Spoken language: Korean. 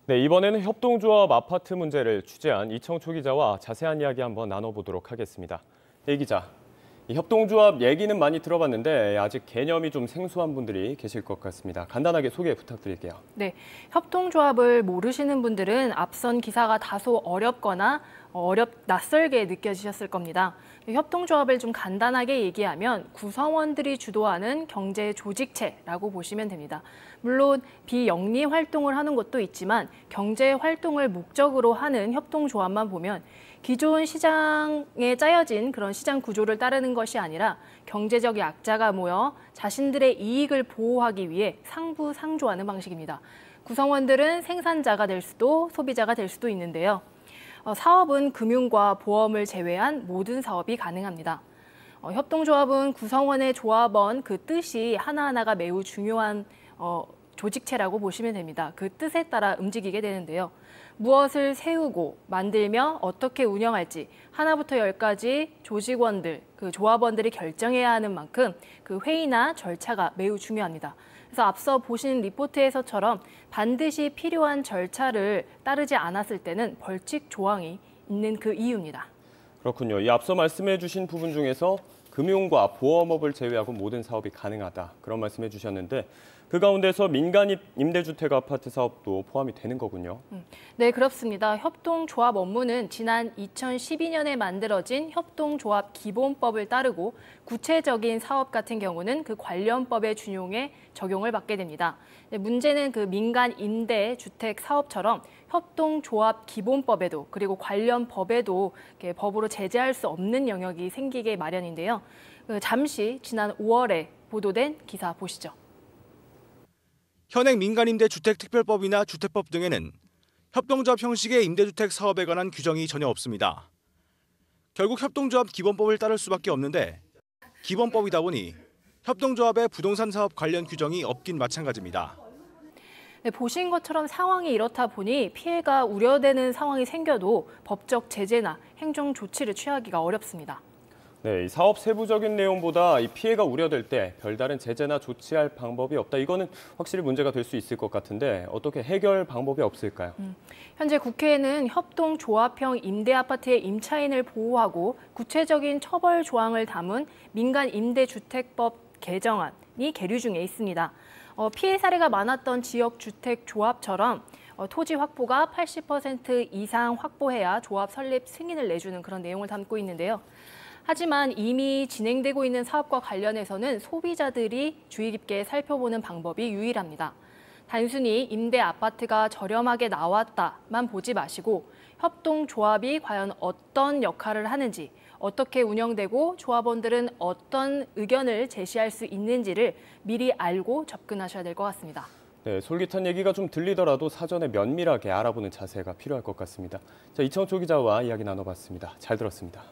네, 이번에는 협동조합 아파트 문제를 취재한 이청초 기자와 자세한 이야기 한번 나눠보도록 하겠습니다. 이 기자, 이 협동조합 얘기는 많이 들어봤는데 아직 개념이 좀 생소한 분들이 계실 것 같습니다. 간단하게 소개 부탁드릴게요. 네, 협동조합을 모르시는 분들은 앞선 기사가 다소 어렵거나 낯설게 느껴지셨을 겁니다. 협동조합을 좀 간단하게 얘기하면 구성원들이 주도하는 경제 조직체라고 보시면 됩니다. 물론 비영리 활동을 하는 것도 있지만 경제 활동을 목적으로 하는 협동조합만 보면 기존 시장에 짜여진 그런 시장 구조를 따르는 것이 아니라 경제적 약자가 모여 자신들의 이익을 보호하기 위해 상부상조하는 방식입니다. 구성원들은 생산자가 될 수도 소비자가 될 수도 있는데요. 사업은 금융과 보험을 제외한 모든 사업이 가능합니다. 협동조합은 구성원의 조합원 그 뜻이 하나하나가 매우 중요한 조직체라고 보시면 됩니다. 그 뜻에 따라 움직이게 되는데요. 무엇을 세우고 만들며 어떻게 운영할지 하나부터 열까지 조직원들, 그 조합원들이 결정해야 하는 만큼 그 회의나 절차가 매우 중요합니다. 그래서 앞서 보신 리포트에서처럼 반드시 필요한 절차를 따르지 않았을 때는 벌칙 조항이 있는 그 이유입니다. 그렇군요. 이 앞서 말씀해 주신 부분 중에서 금융과 보험업을 제외하고 모든 사업이 가능하다. 그런 말씀해 주셨는데 그 가운데서 민간 임대주택 아파트 사업도 포함이 되는 거군요. 네, 그렇습니다. 협동조합 업무는 지난 2012년에 만들어진 협동조합 기본법을 따르고 구체적인 사업 같은 경우는 그 관련법의 준용에 적용을 받게 됩니다. 네, 문제는 그 민간 임대주택 사업처럼 협동조합 기본법에도 그리고 관련 법에도 법으로 제재할 수 없는 영역이 생기게 마련인데요. 잠시 지난 5월에 보도된 기사 보시죠. 현행 민간임대주택특별법이나 주택법 등에는 협동조합 형식의 임대주택 사업에 관한 규정이 전혀 없습니다. 결국 협동조합 기본법을 따를 수밖에 없는데 기본법이다 보니 협동조합의 부동산 사업 관련 규정이 없긴 마찬가지입니다. 네, 보신 것처럼 상황이 이렇다 보니 피해가 우려되는 상황이 생겨도 법적 제재나 행정 조치를 취하기가 어렵습니다. 네, 이 사업 세부적인 내용보다 이 피해가 우려될 때 별다른 제재나 조치할 방법이 없다. 이거는 확실히 문제가 될 수 있을 것 같은데 어떻게 해결 방법이 없을까요? 현재 국회에는 협동조합형 임대아파트의 임차인을 보호하고 구체적인 처벌 조항을 담은 민간 임대주택법 개정안이 계류 중에 있습니다. 피해 사례가 많았던 지역주택조합처럼 토지 확보가 80% 이상 확보해야 조합 설립 승인을 내주는 그런 내용을 담고 있는데요. 하지만 이미 진행되고 있는 사업과 관련해서는 소비자들이 주의 깊게 살펴보는 방법이 유일합니다. 단순히 임대 아파트가 저렴하게 나왔다만 보지 마시고 협동조합이 과연 어떤 역할을 하는지, 어떻게 운영되고 조합원들은 어떤 의견을 제시할 수 있는지를 미리 알고 접근하셔야 될 것 같습니다. 네, 솔깃한 얘기가 좀 들리더라도 사전에 면밀하게 알아보는 자세가 필요할 것 같습니다. 자, 이청초 기자와 이야기 나눠봤습니다. 잘 들었습니다.